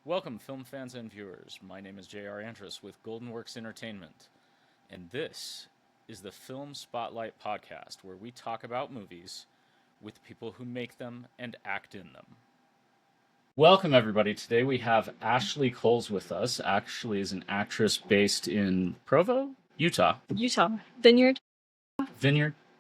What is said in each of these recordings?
Welcome, film fans and viewers. My name is J.R. Andrus with Golden Works Entertainment, and this is the Film Spotlight Podcast, where we talk about movies with people who make them and act in them. Welcome, everybody. Today we have Ashley Coles with us. Ashley is an actress based in Provo, Utah. Vineyard.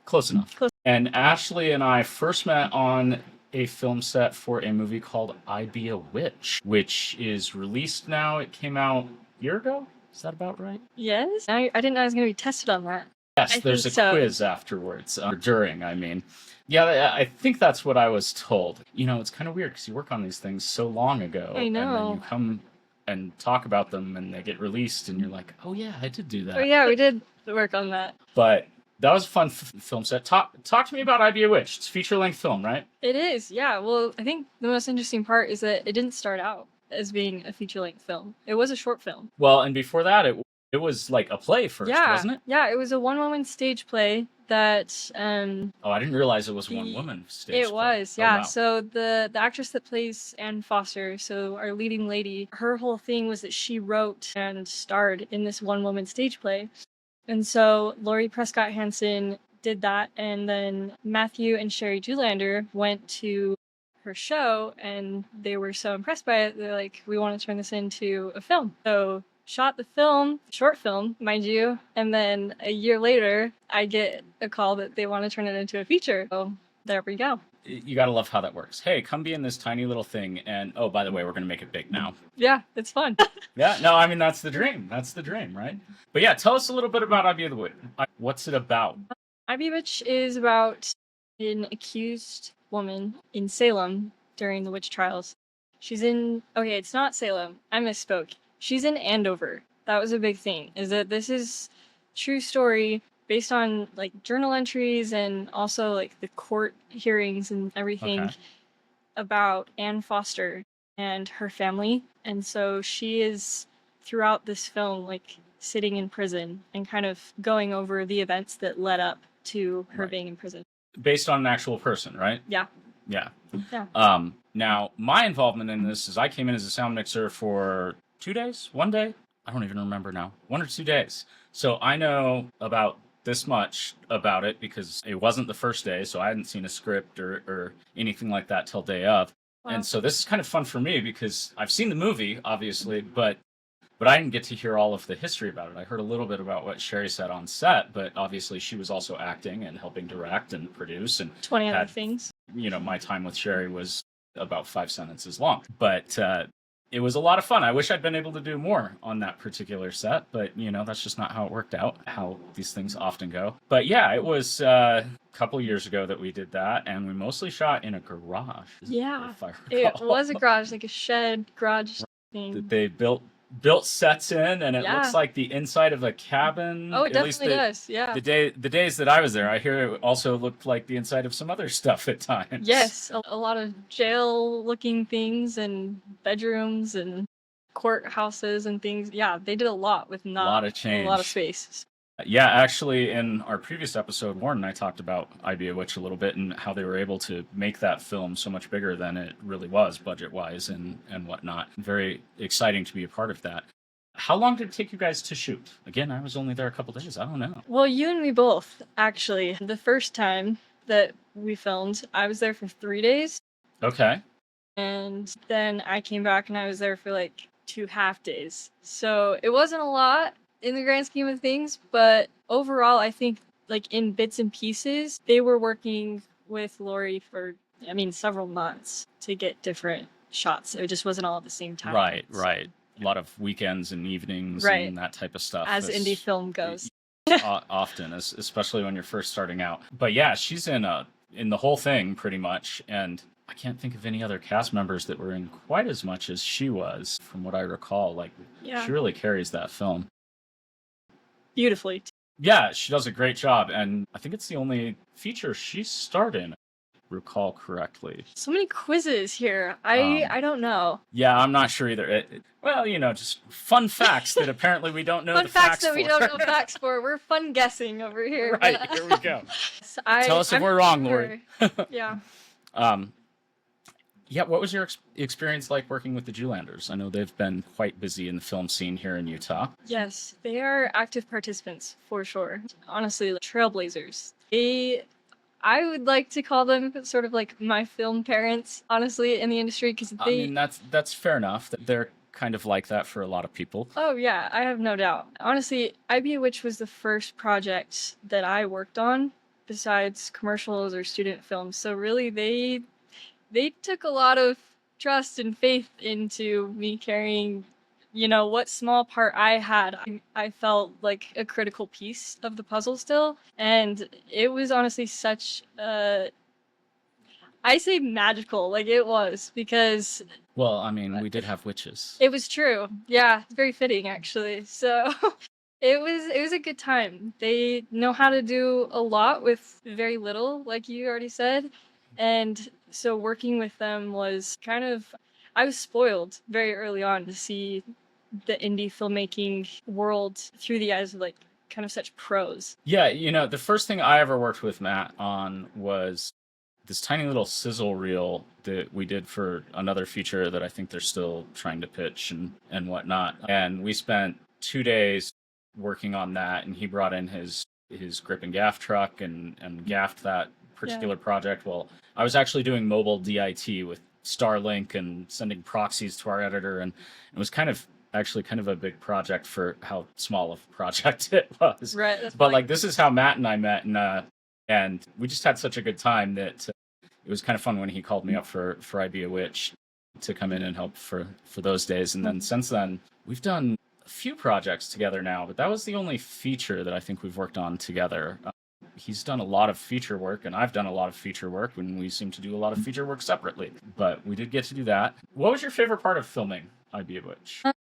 Close enough. Close. And Ashley and I first met on a film set for a movie called I Be a Witch, which is released now. It came out a year ago. Is that about right? Yes. I didn't know I was going to be tested on that. Yes, there's a quiz afterwards, or during, I mean. Yeah, I think that's what I was told. You know, it's kind of weird because you work on these things so long ago. I know. And then you come and talk about them and they get released and you're like, oh yeah, I did do that. Oh yeah, we did work on that. But that was a fun film set. Talk to me about I Be a Witch. It's a feature-length film, right? It is, yeah. Well, I think the most interesting part is that it didn't start out as being a feature-length film. It was a short film. Well, and before that, it was like a play first, wasn't it? Yeah, it was a one-woman stage play that... Oh, I didn't realize it was one-woman stage play. It was, yeah. Oh, wow. So the actress that plays Anne Foster, so our leading lady, her whole thing was that she wrote and starred in this one-woman stage play. And so Laurie Prescott Hansen did that, and then Matthew and Sherry Julander went to her show, and they were so impressed by it, they're like, we want to turn this into a film. So shot the film, short film, mind you, and then a year later, I get a call that they want to turn it into a feature. So there we go. You gotta love how that works. Hey, come be in this tiny little thing, and oh, by the way, we're gonna make it big now. Yeah, it's fun. Yeah, no, I mean, that's the dream. That's the dream, right? But yeah, tell us a little bit about I Be the Witch. What's it about? I Be Witch is about an accused woman in Salem during the witch trials. Okay, it's not Salem. I misspoke. She's in Andover. That was a big thing, is that this is true story based on like journal entries and also like the court hearings and everything about Anne Foster and her family. And so she is throughout this film like sitting in prison and kind of going over the events that led up to her being in prison. Based on an actual person, right? Yeah. Yeah. Yeah. Now, my involvement in this is I came in as a sound mixer for 2 days, 1 day. I don't even remember now. 1 or 2 days. So I know about this much about it because it wasn't the first day, so I hadn't seen a script or anything like that till day of. Wow. And so this is kind of fun for me because I've seen the movie, obviously, but I didn't get to hear all of the history about it. I heard a little bit about what Sherry said on set, but obviously she was also acting and helping direct and produce and 20 other things. You know, my time with Sherry was about 5 sentences long, but it was a lot of fun. I wish I'd been able to do more on that particular set, but you know, that's just not how it worked out, how these things often go. But yeah, it was a couple years ago that we did that, and we mostly shot in a garage. Yeah, if I it recall. was a garage, like a shed garage thing. That they built sets in, and it looks like the inside of a cabin. Oh, it At least definitely does, yeah. The days that I was there, I hear it also looked like the inside of some other stuff at times. Yes, a lot of jail-looking things and bedrooms and courthouses and things. Yeah, they did a lot with not a lot of change. A lot of space. Yeah, actually, in our previous episode, Warren and I talked about I Be a Witch a little bit and how they were able to make that film so much bigger than it really was, budget-wise and whatnot. Very exciting to be a part of that. How long did it take you guys to shoot? Again, I was only there a couple days. I don't know. Well, you and me both, actually. The first time that we filmed, I was there for 3 days. Okay. And then I came back and I was there for like 2 half days. So it wasn't a lot in the grand scheme of things, but overall, I think like in bits and pieces, they were working with Laurie for, several months to get different shots. It just wasn't all at the same time. Right. A lot of weekends and evenings and that type of stuff. As indie film goes. Often, especially when you're first starting out. But yeah, she's in the whole thing pretty much, and I can't think of any other cast members that were in quite as much as she was, from what I recall. Like, she really carries that film. Beautifully. Yeah, she does a great job, and I think it's the only feature she starred in, if I recall correctly. So many quizzes here. I don't know. Yeah, I'm not sure either. Well, you know, just fun facts that apparently we don't know the facts for. Fun facts that we don't know facts for. We're fun guessing over here. Right, here we go. Tell us if we're wrong, Lori. Yeah. Yeah, what was your experience like working with the Jewlanders? I know they've been quite busy in the film scene here in Utah. Yes, they are active participants for sure. Honestly, like, trailblazers. I would like to call them sort of like my film parents, honestly, in the industry, because I mean, that's fair enough. They're kind of like that for a lot of people. Oh yeah, I have no doubt. Honestly, IB Witch was the first project that I worked on besides commercials or student films. So really they took a lot of trust and faith into me carrying, what small part I had. I felt like a critical piece of the puzzle still, and it was honestly such a I say magical, like it was, because Well, I mean, we did have witches. it was true. Yeah, it's very fitting actually. So it was a good time. They know how to do a lot with very little, like you already said. And so working with them was kind of I was spoiled very early on to see the indie filmmaking world through the eyes of like kind of such pros. Yeah, the first thing I ever worked with Matt on was this tiny little sizzle reel that we did for another feature that I think they're still trying to pitch and whatnot. And we spent 2 days working on that, and he brought in his grip and gaff truck and gaffed that particular project. Well, I was actually doing mobile DIT with Starlink and sending proxies to our editor, and it was actually kind of a big project for how small of a project it was. Right. But like this is how Matt and I met, and we just had such a good time that it was kind of fun when he called me up for I Be a Witch to come in and help for those days. And then since then, we've done a few projects together now, but that was the only feature that I think we've worked on together. He's done a lot of feature work, and I've done a lot of feature work, and we seem to do a lot of feature work separately. But we did get to do that. What was your favorite part of filming I Be a Witch? I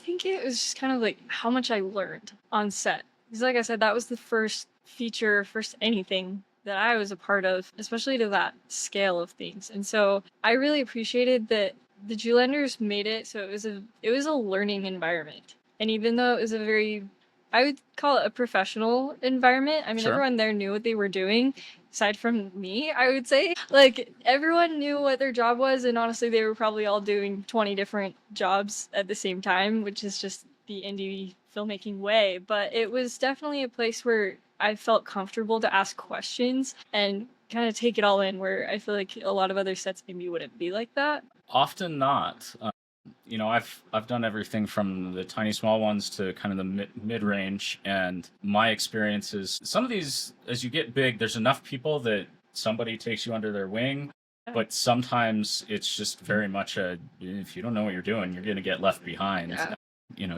think it was just kind of like how much I learned on set. Because, like I said, that was the first feature, first anything that I was a part of, especially to that scale of things. And so I really appreciated that the Jewlanders made it so it was a learning environment. And even though it was a very I would call it a professional environment. I mean, Sure. everyone there knew what they were doing, aside from me, I would say. Like, everyone knew what their job was, and honestly, they were probably all doing 20 different jobs at the same time, which is just the indie filmmaking way. But it was definitely a place where I felt comfortable to ask questions and kind of take it all in, where I feel like a lot of other sets maybe wouldn't be like that. Often not. I've done everything from the tiny small ones to kind of the mid range, and my experience is some of these, as you get big, there's enough people that somebody takes you under their wing, but sometimes it's just very much if you don't know what you're doing, you're going to get left behind. Yeah.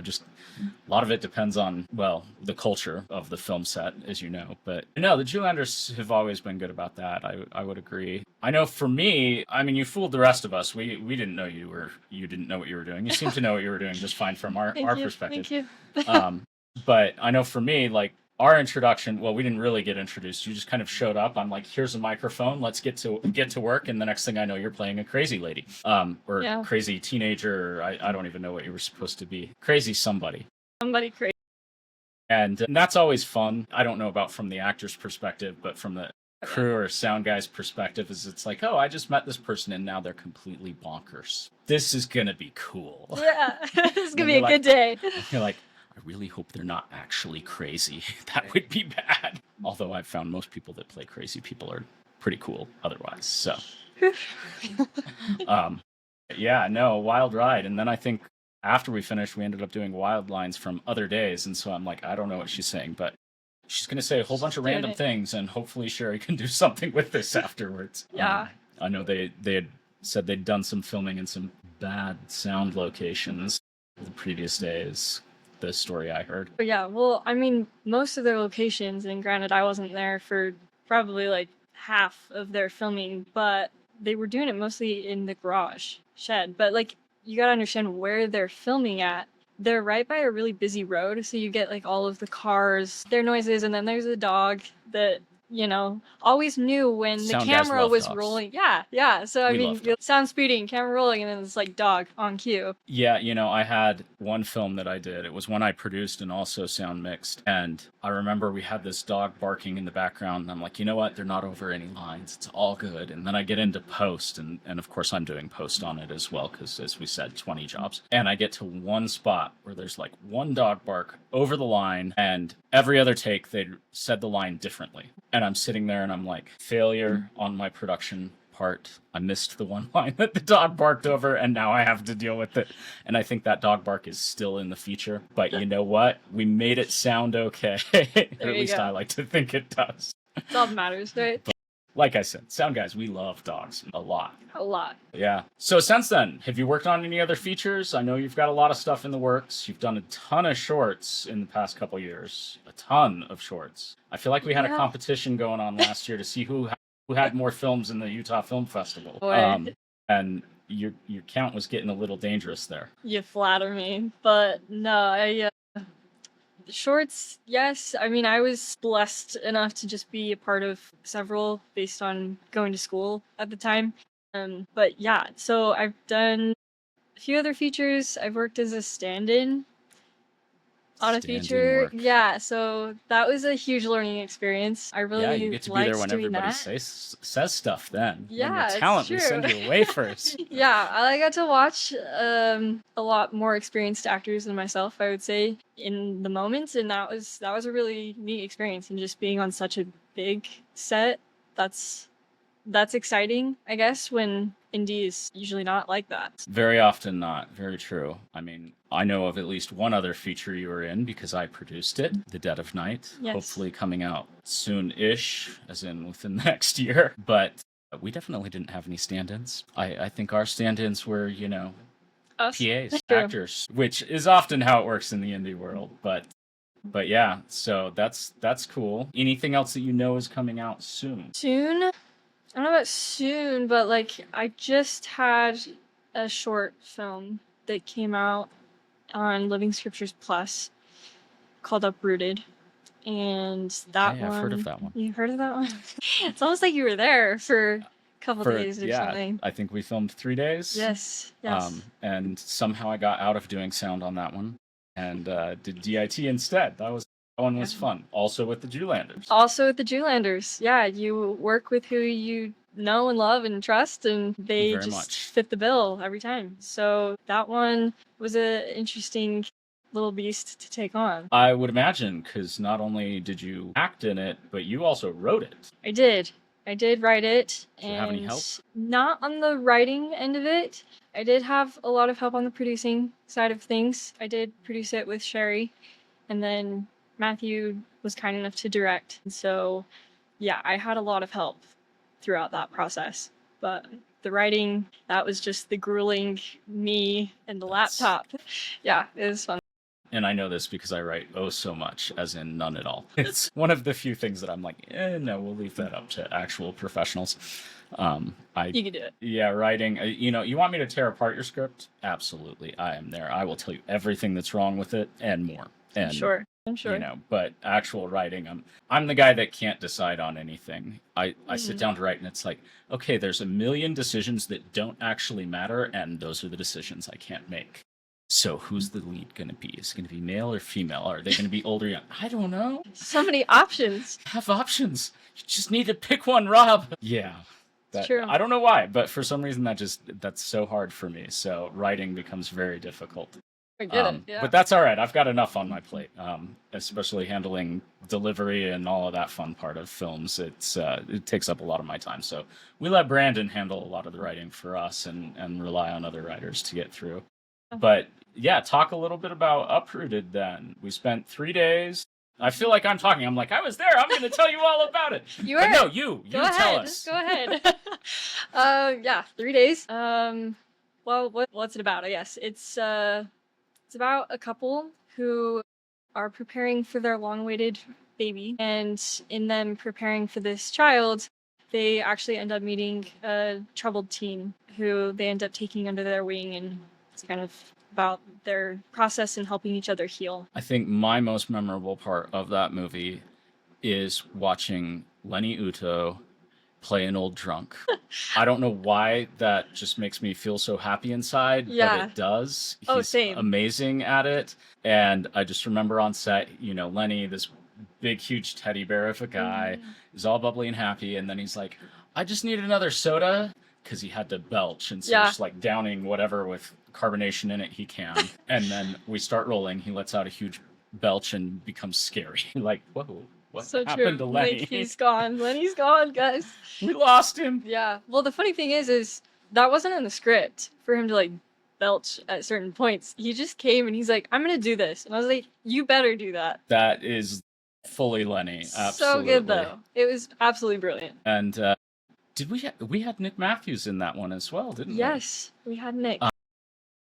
Just a lot of it depends on, well, the culture of the film set, as you know. But no, the Jewlanders have always been good about that. I would agree. I know for me, I mean, you fooled the rest of us. We didn't know you didn't know what you were doing. You seemed to know what you were doing just fine from our perspective. Thank you. But I know for me, like our introduction, well, we didn't really get introduced. You just kind of showed up. I'm like, here's a microphone. Let's get to work. And the next thing I know, you're playing a crazy lady, or crazy teenager. I don't even know what you were supposed to be. Crazy somebody. Somebody crazy. And that's always fun. I don't know about from the actor's perspective, but from the crew or sound guy's perspective, is it's like, oh, I just met this person and now they're completely bonkers. This is gonna be cool. Yeah, this is gonna be a good day. You're like, I really hope they're not actually crazy. That would be bad. Although I've found most people that play crazy people are pretty cool otherwise. So, yeah, no, wild ride. And then I think after we finished, we ended up doing wild lines from other days. And so I'm like, I don't know what she's saying, but she's going to say a whole bunch of random things, and hopefully Sherry can do something with this afterwards. Yeah. I know they had said they'd done some filming in some bad sound locations the previous days. The story I heard. But yeah, well, I mean, most of their locations, and granted, I wasn't there for probably like half of their filming, but they were doing it mostly in the garage shed. But like, you gotta understand where they're filming at. They're right by a really busy road, so you get like all of the cars, their noises, and then there's a dog that always knew when the Sound guys camera love was dogs. rolling. Yeah. So I We mean, love dogs. sound speeding, camera rolling, and then it's like dog on cue. Yeah, I had one film that I did. It was one I produced and also sound mixed. And I remember we had this dog barking in the background. And I'm like, you know what? They're not over any lines. It's all good. And then I get into post. And of course, I'm doing post on it as well. Because as we said, 20 jobs. And I get to one spot where there's like one dog bark over the line. And every other take, they said the line differently. And I'm sitting there and I'm like, failure on my production part. I missed the one line that the dog barked over, and now I have to deal with it. And I think that dog bark is still in the feature. But you know what? We made it sound okay. Or at least I like to think it does. That's all that matters, right? But like I said, sound guys, we love dogs a lot. A lot. Yeah. So since then, have you worked on any other features? I know you've got a lot of stuff in the works. You've done a ton of shorts in the past couple years. A ton of shorts. I feel like we had a competition going on last year to see who had more films in the Utah Film Festival. And your count was getting a little dangerous there. You flatter me, but no, shorts, yes. I mean, I was blessed enough to just be a part of several based on going to school at the time. But yeah, so I've done a few other features. I've worked as a stand-in on a feature. Yeah, so that was a huge learning experience. I really you get to be there when everybody says stuff then. Yeah, when you're talent, we send you away first. Yeah, I got to watch a lot more experienced actors than myself, I would say, in the moments, and that was a really neat experience. And just being on such a big set, that's exciting, I guess, when indie is usually not like that. Very often not. Very true. I mean, I know of at least one other feature you were in because I produced it, The Dead of Night. Yes. Hopefully coming out soon-ish, as in within the next year. But we definitely didn't have any stand-ins. I think our stand-ins were, us. PAs, actors, which is often how it works in the indie world. But yeah, so that's cool. Anything else that you know is coming out soon? Soon? I don't know about soon, but I just had a short film that came out on Living Scriptures Plus called Uprooted. And that one... I've heard of that one. You heard of that one? It's almost like you were there for a couple days or something. I think we filmed 3 days. Yes. And somehow I got out of doing sound on that one and did DIT instead. That one was fun. Also with the Jewlanders. Yeah, you work with who you know and love and trust, and they Very just much fit the bill every time. So that one was an interesting little beast to take on. I would imagine, because not only did you act in it, but you also wrote it. I did write it. Did you have any help? Not on the writing end of it. I did have a lot of help on the producing side of things. I did produce it with Sherry, and then Matthew was kind enough to direct. And so, yeah, I had a lot of help throughout that process. But the writing, that was just the grueling me and the laptop. Yeah, it was fun. And I know this because I write so much, as in none at all. It's one of the few things that I'm like, no, we'll leave that up to actual professionals. You can do it. Yeah, writing. You want me to tear apart your script? Absolutely, I am there. I will tell you everything that's wrong with it and more. And, I'm sure. But actual writing, I'm the guy that can't decide on anything. I sit down to write, and it's like, okay, there's a million decisions that don't actually matter, and those are the decisions I can't make. So who's the lead going to be? Is it going to be male or female? Are they going to be old or young? I don't know. So many options. Have options. You just need to pick one, Rob. Yeah. True. I don't know why, but for some reason that's so hard for me. So writing becomes very difficult. I get it, yeah. But that's all right. I've got enough on my plate, especially handling delivery and all of that fun part of films. It takes up a lot of my time. So we let Brandon handle a lot of the writing for us and rely on other writers to get through. But yeah, talk a little bit about Uprooted then. We spent 3 days. I feel like I'm talking. I'm like, I was there. I'm going to tell you all about it. You are. But no, you tell us. Go ahead. Yeah, 3 days. Well, what's it about? I guess it's about a couple who are preparing for their long-awaited baby, and in them preparing for this child, they actually end up meeting a troubled teen who they end up taking under their wing, and it's kind of about their process in helping each other heal. I think my most memorable part of that movie is watching Lenny Uto play an old drunk. I don't know why that just makes me feel so happy inside, but Yeah. it does. Oh, He's same. amazing at it. And I just remember on set, Lenny, this big, huge teddy bear of a guy, is all bubbly and happy. And then he's like, I just need another soda, because he had to belch. And so Yeah. just like downing whatever with carbonation in it he can. And then we start rolling. He lets out a huge belch and becomes scary. Like, whoa. What So happened true. to Lenny? Like, he's gone. Lenny's gone, guys. We lost him. Yeah. Well, the funny thing is that wasn't in the script for him to like belch at certain points. He just came and he's like, I'm gonna do this. And I was like, you better do that. That is fully Lenny. Absolutely. So good though. It was absolutely brilliant. And did we had Nick Matthews in that one as well, didn't we? Yes, we had Nick.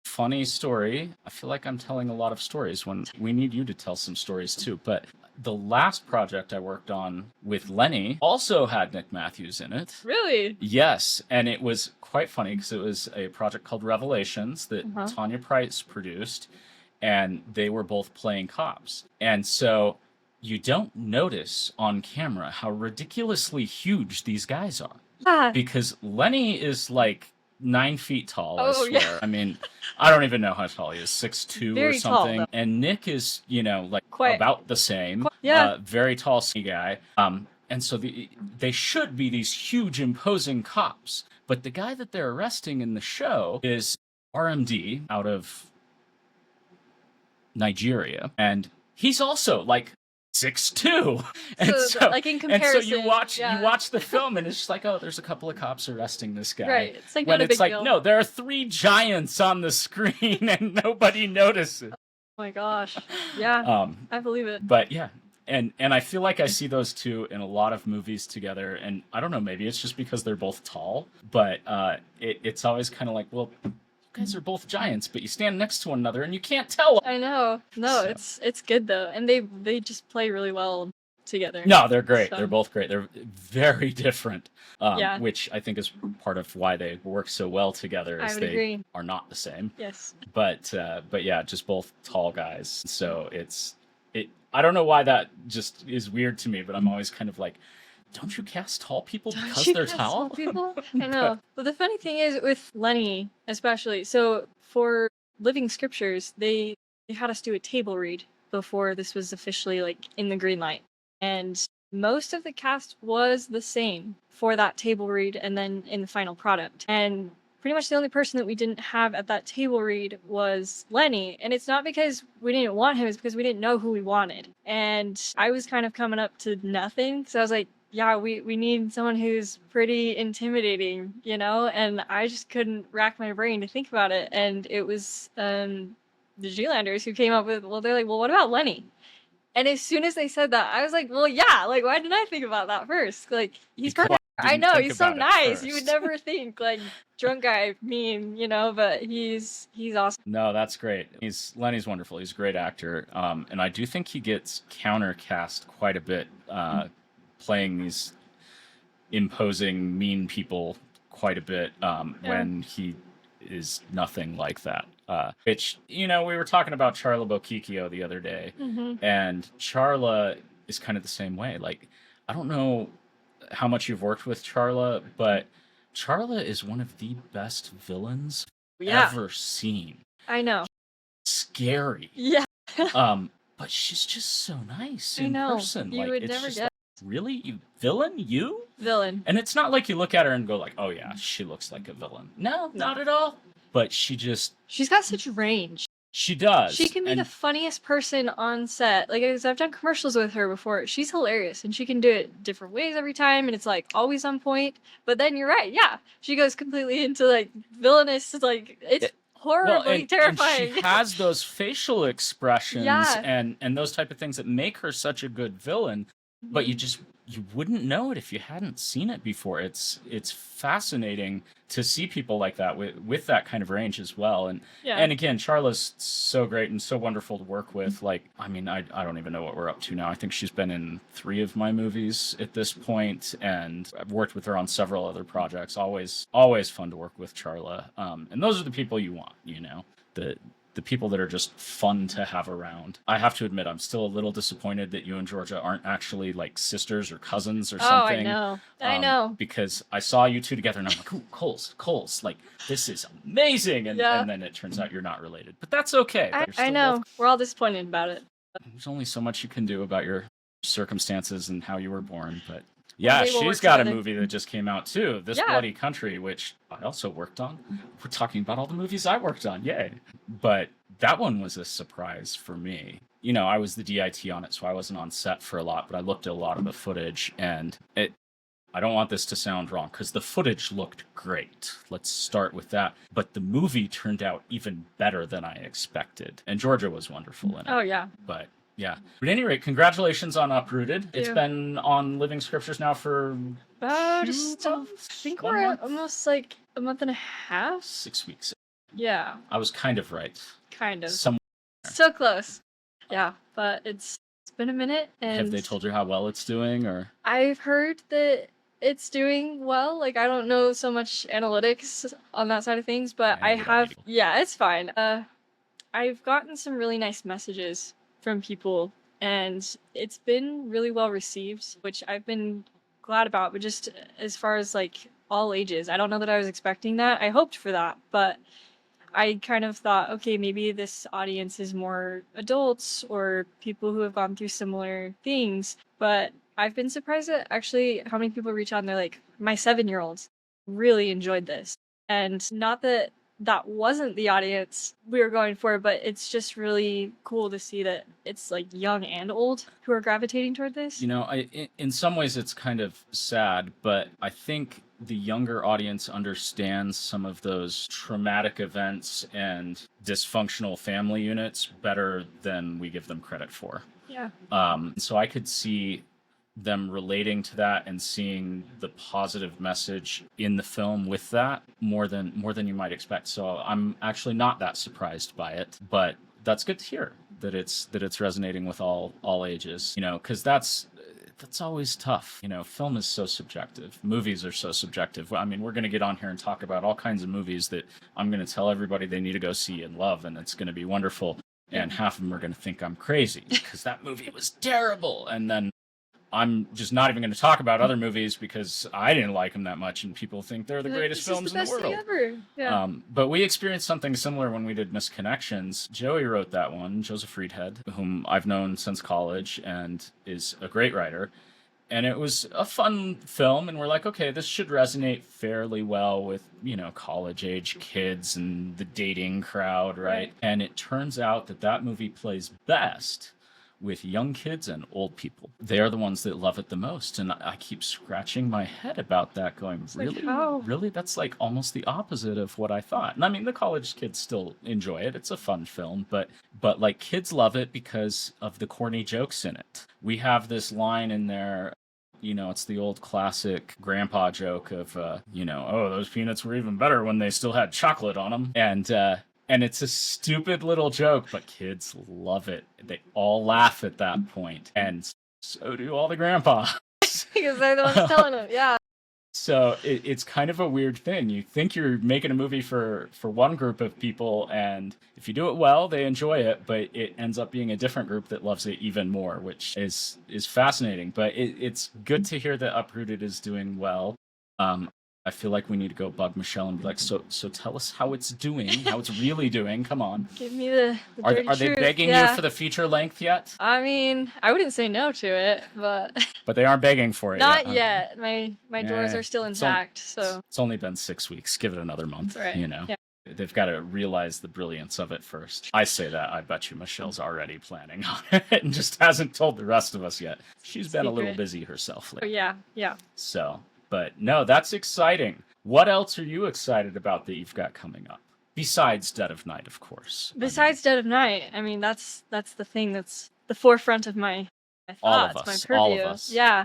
Funny story. I feel like I'm telling a lot of stories when we need you to tell some stories too. But the last project I worked on with Lenny also had Nick Matthews in it. Really? Yes, and it was quite funny because it was a project called Revelations that Tanya Price produced, and they were both playing cops. And so you don't notice on camera how ridiculously huge these guys are. Ah. Because Lenny is like 9 feet tall, I Oh, swear. yeah. I mean, I don't even know how tall he is, 6'2" Very or something. tall, though. And Nick is, like Quite. about the same. Yeah. Very tall, skinny guy. And so they should be these huge, imposing cops. But the guy that they're arresting in the show is RMD out of Nigeria. And he's also like 6'2". And so like in comparison, and so you watch the film and it's just like, oh, there's a couple of cops arresting this guy. Right. It's like when not a it's big like, deal. no, there are 3 giants on the screen and nobody notices. Oh my gosh. Yeah. I believe it. But yeah. And I feel like I see those two in a lot of movies together, and I don't know, maybe it's just because they're both tall, but it's always kind of like, well, you guys are both giants, but you stand next to one another and you can't tell. I know. No, So. it's good though, and they just play really well together. No, they're great. So. They're both great. They're very different, Yeah. which I think is part of why they work so well together. I Is would they agree. are not the same. Yes. But yeah, just both tall guys. So I don't know why that just is weird to me, but I'm always kind of like, don't you cast tall people because they're tall? People? I know. But the funny thing is with Lenny, especially, so for Living Scriptures, they had us do a table read before this was officially like in the green light. And most of the cast was the same for that table read and then in the final product. And pretty much the only person that we didn't have at that table read was Lenny. And it's not because we didn't want him, it's because we didn't know who we wanted. And I was kind of coming up to nothing. So I was like, yeah, we need someone who's pretty intimidating, And I just couldn't rack my brain to think about it. And it was the Zealanders who came up with, they're like, well, what about Lenny? And as soon as they said that, I was like, well, yeah, like, why didn't I think about that first? Like, he's perfect. I know, he's so nice. You would never think, like, drunk guy, mean, but he's awesome. No, that's great. Lenny's wonderful. He's a great actor. And I do think he gets countercast quite a bit, playing these imposing, mean people quite a bit, when he is nothing like that. Which, we were talking about Charla Bokikio the other day, and Charla is kind of the same way. Like, I don't know how much you've worked with Charla, but Charla is one of the best villains ever seen. I know. Scary. Yeah. But she's just so nice in person. You would never guess. Really? You villain? You? Villain. And it's not like you look at her and go like, oh yeah, she looks like a villain. No, not at all. But she's got such range. She does. She can be the funniest person on set. Like, I've done commercials with her before. She's hilarious, and she can do it different ways every time, and it's, like, always on point. But then you're right, yeah. She goes completely into, like, villainous, like, it's horribly terrifying. And she has those facial expressions and those type of things that make her such a good villain. But you wouldn't know it if you hadn't seen it before. It's fascinating to see people like that with that kind of range as well. And again, Charla's so great and so wonderful to work with. Like, I mean, I don't even know what we're up to now. I think she's been in 3 of my movies at this point, and I've worked with her on several other projects. Always fun to work with Charla. And those are the people you want, the people that are just fun to have around. I have to admit, I'm still a little disappointed that you and Georgia aren't actually like sisters or cousins or something. Oh, I know. Because I saw you two together and I'm like, ooh, Coles, like this is amazing. And then it turns out you're not related, but that's okay. I know. We're all disappointed about it. There's only so much you can do about your circumstances and how you were born, but yeah, Maybe we'll she's work got a together. movie that just came out too, This Bloody Country, which I also worked on. We're talking about all the movies I worked on, yay. But that one was a surprise for me. You know, I was the DIT on it, so I wasn't on set for a lot, but I looked at a lot of the footage, and I don't want this to sound wrong, because the footage looked great. Let's start with that. But the movie turned out even better than I expected. And Georgia was wonderful in it. Oh, yeah. But yeah. But at any rate, congratulations on Uprooted. It's been on Living Scriptures now for I think we're almost like a month and a half. 6 weeks. Yeah. I was kind of right. Kind of. Somewhere. So close. Yeah, but it's been a minute. And have they told you how well it's doing, or? I've heard that it's doing well. Like, I don't know so much analytics on that side of things, but I have. Yeah, it's fine. I've gotten some really nice messages from people, and it's been really well received, which I've been glad about. But just as far as like all ages, I don't know that I was expecting that. I hoped for that, but I kind of thought, okay, maybe this audience is more adults or people who have gone through similar things. But I've been surprised at actually how many people reach out and they're like, my 7-year-olds really enjoyed this. And not that that wasn't the audience we were going for, but it's just really cool to see that it's like young and old who are gravitating toward this. You know, in some ways it's kind of sad, but I think the younger audience understands some of those traumatic events and dysfunctional family units better than we give them credit for. Yeah. So I could see them relating to that and seeing the positive message in the film with that more than you might expect. So I'm actually not that surprised by it, but that's good to hear that it's resonating with all ages, you know, because that's always tough. You know, film is so subjective. Movies are so subjective. I mean, we're going to get on here and talk about all kinds of movies that I'm going to tell everybody they need to go see and love, and it's going to be wonderful. And half of them are going to think I'm crazy because that movie was terrible. And then I'm just not even going to talk about other movies because I didn't like them that much, and people think they're the greatest films in the world. Ever. Yeah. But we experienced something similar when we did Misconnections. Joey wrote that one, Joseph Friedhead, whom I've known since college and is a great writer. And it was a fun film, and we're like, okay, this should resonate fairly well with, you know, college-age kids and the dating crowd, right? And it turns out that movie plays best with young kids and old people. They are the ones that love it the most. And I keep scratching my head about that, going, really? Like, really? That's like almost the opposite of what I thought. And I mean, the college kids still enjoy it. It's a fun film, but like kids love it because of the corny jokes in it. We have this line in there, you know, it's the old classic grandpa joke of, you know, oh, those peanuts were even better when they still had chocolate on them. And it's a stupid little joke, but kids love it. They all laugh at that point, and so do all the grandpas. Because they're the ones telling them, yeah. So it's kind of a weird thing. You think you're making a movie for one group of people, and if you do it well, they enjoy it, but it ends up being a different group that loves it even more, which is fascinating. But it's good to hear that Uprooted is doing well. I feel like we need to go bug Michelle and be like, so tell us how it's doing, how it's really doing. Come on. Give me the Are they begging you for the feature length yet? I mean, I wouldn't say no to it, but but they aren't begging for it not yet. My doors are still intact, so it's only been 6 weeks. Give it another month, right. You know. Yeah. They've got to realize the brilliance of it first. I say that. I bet you Michelle's already planning on it and just hasn't told the rest of us yet. She's been a little busy herself lately. Oh, yeah. So... But no, that's exciting. What else are you excited about that you've got coming up? Besides Dead of Night, of course. Besides Dead of Night, I mean, that's the thing that's the forefront of my thoughts, my purview. All of us. Yeah.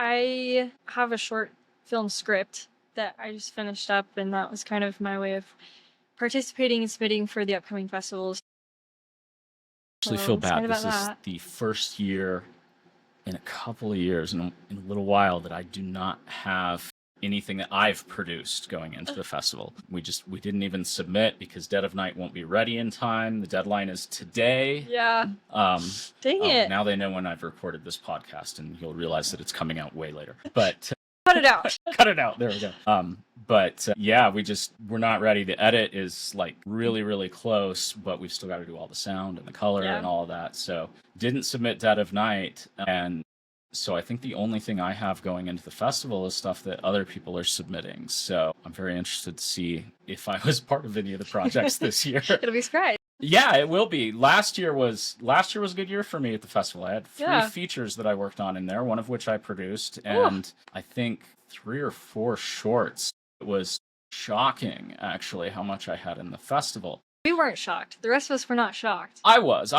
I have a short film script that I just finished up, and that was kind of my way of participating and submitting for the upcoming festivals. I actually feel bad. This is the first year in a couple of years, in a little while, that I do not have anything that I've produced going into the festival. We didn't even submit because Dead of Night won't be ready in time. The deadline is today. Yeah. Dang it. Now they know when I've recorded this podcast, and you'll realize that it's coming out way later. But cut it out. Cut it out. There we go. Yeah, we're not ready. The edit is like really, really close, but we've still got to do all the sound and the color and all of that. So didn't submit Dead of Night, and so I think the only thing I have going into the festival is stuff that other people are submitting. So I'm very interested to see if I was part of any of the projects this year. It'll be a surprise. Yeah, it will be. Last year was a good year for me at the festival. I had 3 features that I worked on in there, one of which I produced, and I think 3 or 4 shorts. It was shocking, actually, how much I had in the festival. We weren't shocked. The rest of us were not shocked. I was.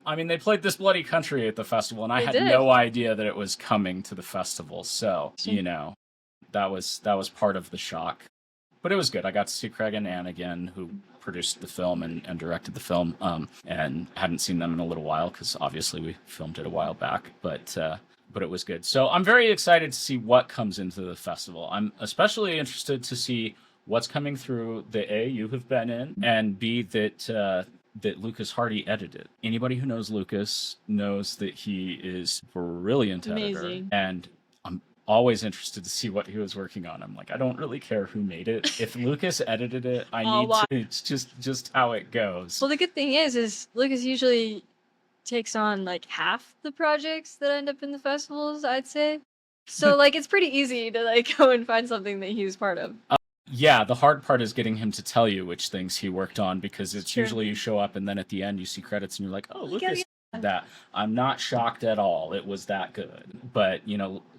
They played This Bloody Country at the festival, and I had no idea that it was coming to the festival. So, that was part of the shock. But it was good. I got to see Craig and Ann again, who produced the film and directed the film, and hadn't seen them in a little while because obviously we filmed it a while back. But it was good. So I'm very excited to see what comes into the festival. I'm especially interested to see what's coming through the A you have been in, and B that Lucas Hardy edited. Anybody who knows Lucas knows that he is a brilliant editor, and I'm always interested to see what he was working on. I'm like, I don't really care who made it. If Lucas edited it, I need to. It's just how it goes. Well, the good thing is Lucas usually takes on like half the projects that end up in the festivals, I'd say. So like it's pretty easy to like go and find something that he was part of. Yeah, the hard part is getting him to tell you which things he worked on, because it's usually you show up and then at the end you see credits and you're like, oh, Lucas did that. I'm not shocked at all. It was that good. But,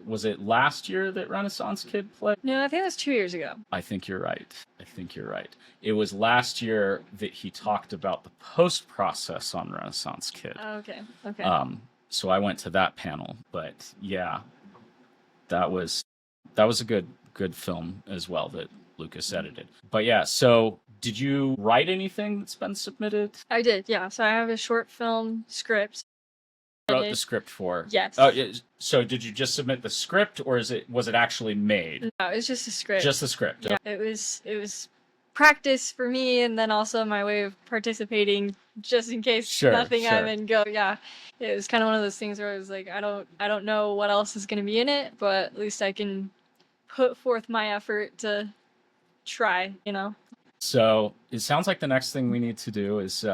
was it last year that Renaissance Kid played? No, I think it was 2 years ago. I think you're right. It was last year that he talked about the post process on Renaissance Kid. Oh, okay. So I went to that panel, but yeah, that was a good film as well that Lucas edited. But yeah, so did you write anything that's been submitted? I did, yeah. So I have a short film script. Wrote the script for? Yes. Oh, so did you just submit the script, or was it actually made? No, it was just a script. Just the script. Yeah, it was practice for me, and then also my way of participating, just in case nothing I'm in go. Yeah, it was kind of one of those things where I was like, I don't know what else is going to be in it, but at least I can put forth my effort to try. So it sounds like the next thing we need to do is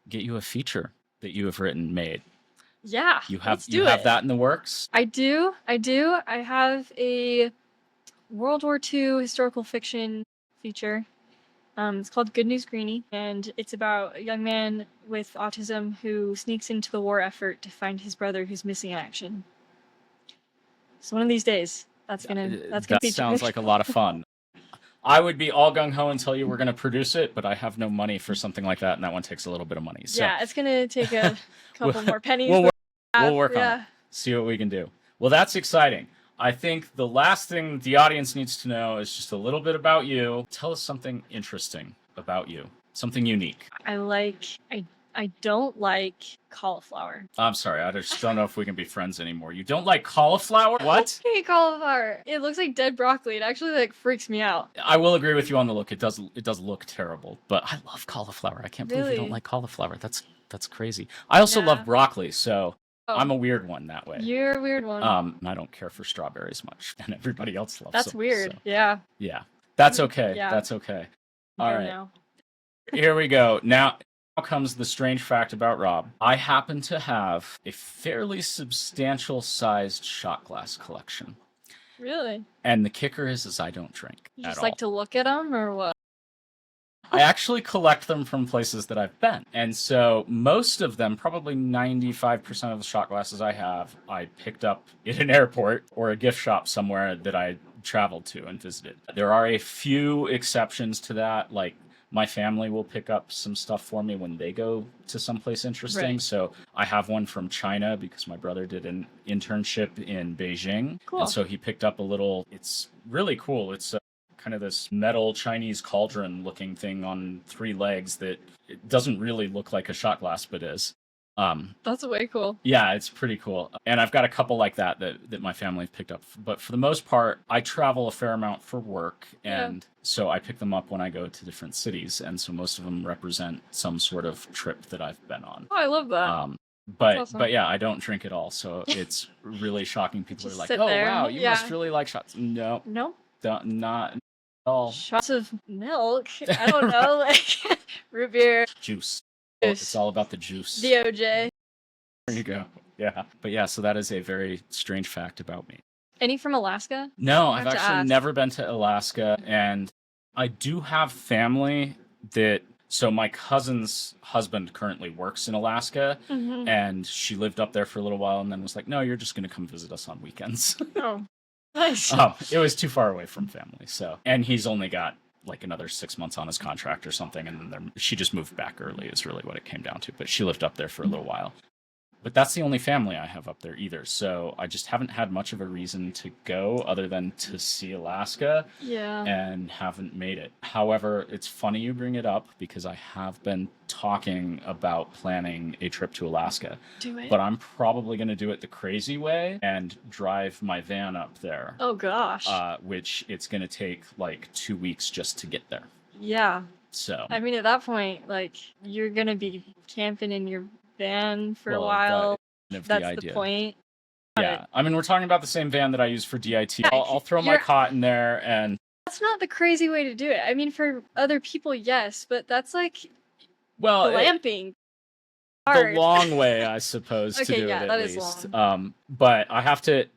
get you a feature that you have written, made. Yeah, you have that in the works? I do. I have a World War II historical fiction feature. It's called Good News Greenie, and it's about a young man with autism who sneaks into the war effort to find his brother who's missing in action. So one of these days, that's gonna be. Sounds like a lot of fun. I would be all gung-ho and tell you we're going to produce it, but I have no money for something like that, and that one takes a little bit of money. So. Yeah, it's going to take a couple more pennies. We'll work on it. See what we can do. Well, that's exciting. I think the last thing the audience needs to know is just a little bit about you. Tell us something interesting about you, something unique. I don't like cauliflower. I'm sorry, I just don't know if we can be friends anymore. You don't like cauliflower? What? I hate cauliflower. It looks like dead broccoli. It actually freaks me out. I will agree with you on the look. It does look terrible, but I love cauliflower. I can't believe you don't like cauliflower. That's crazy. I also love broccoli, so I'm a weird one that way. You're a weird one. I don't care for strawberries much, and everybody else loves them. That's weird. So. Yeah. Yeah. That's okay. Yeah. That's okay. All right. Now. Here we go. Now comes the strange fact about Rob. I happen to have a fairly substantial sized shot glass collection. Really? And the kicker is I don't drink you just like to look at them, or what? I actually collect them from places that I've been. And so most of them, probably 95% of the shot glasses I have, I picked up at an airport or a gift shop somewhere that I traveled to and visited. There are a few exceptions to that, like my family will pick up some stuff for me when they go to someplace interesting. Right. So I have one from China because my brother did an internship in Beijing. Cool. And so he picked up it's really cool. It's kind of this metal Chinese cauldron looking thing on 3 legs that it doesn't really look like a shot glass, but is. That's way cool. Yeah, it's pretty cool. And I've got a couple like that my family picked up. But for the most part, I travel a fair amount for work. And so I pick them up when I go to different cities. And so most of them represent some sort of trip that I've been on. Oh, I love that. But awesome. but yeah, I don't drink at all. So it's really shocking. People are Just like, sit oh, there. wow, you Yeah. must really like shots. No, not at all. Shots of milk. I don't know, like root beer, Juice. Juice. It's all about the juice. DOJ. There you go. Yeah. But yeah, so that is a very strange fact about me. Any from Alaska? No, I I've have to actually ask. never been to Alaska, and I do have family that. So my cousin's husband currently works in Alaska, Mhm. and she lived up there for a little while, and then was like, "No, you're just going to come visit us on weekends." Oh, nice. It was too far away from family, so and he's only got like another 6 months on his contract or something, and then she just moved back early. Is really what it came down to. But she lived up there for a little while. But that's the only family I have up there either. So I just haven't had much of a reason to go other than to see Alaska. Yeah. And haven't made it. However, it's funny you bring it up because I have been talking about planning a trip to Alaska. Do it. But I'm probably going to do it the crazy way and drive my van up there. Oh gosh. Which it's going to take like 2 weeks just to get there. Yeah. So. I mean, at that point, like, you're gonna be camping in your van for a while. That's the point. Yeah, I mean, we're talking about the same van that I use for DIT. Yeah, I'll throw my cot in there, and that's not the crazy way to do it. I mean, for other people, yes, but that's like glamping. The long way, I suppose, to do it at least. Long. But I have to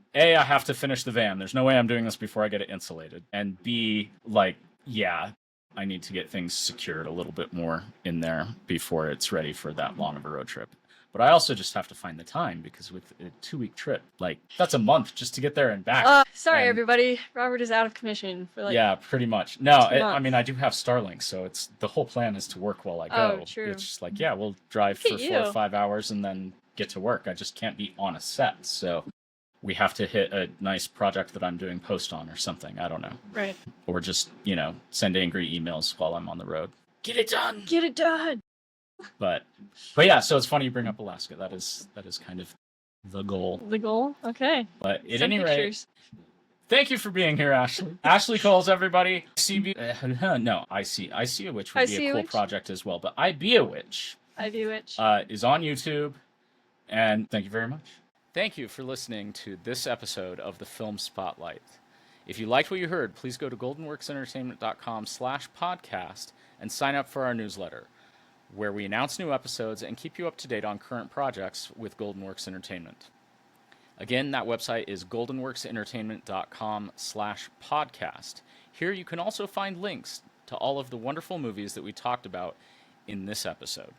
finish the van. There's no way I'm doing this before I get it insulated. And B, like, yeah, I need to get things secured a little bit more in there before it's ready for that long of a road trip. But I also just have to find the time because with a 2-week trip, like, that's a month just to get there and back. Sorry, everybody. Robert is out of commission for like. Yeah, pretty much. No, I mean, I do have Starlink, so it's the whole plan is to work while I go. Oh, true. It's just like, yeah, we'll drive for 4 or 5 hours and then get to work. I just can't be on a set, so we have to hit a nice project that I'm doing post on or something. I don't know. Right. Or just, send angry emails while I'm on the road. Get it done. Get it done. But yeah, so it's funny you bring up Alaska. That is kind of the goal. The goal? Okay. But at any rate, thank you for being here, Ashley. Ashley Coles, everybody. No, I See a Witch would be a cool project as well. But I Be a Witch. Is on YouTube. And thank you very much. Thank you for listening to this episode of the Film Spotlight. If you liked what you heard, please go to goldenworksentertainment.com/podcast and sign up for our newsletter, where we announce new episodes and keep you up to date on current projects with Goldenworks Entertainment. Again, that website is goldenworksentertainment.com/podcast. Here you can also find links to all of the wonderful movies that we talked about in this episode.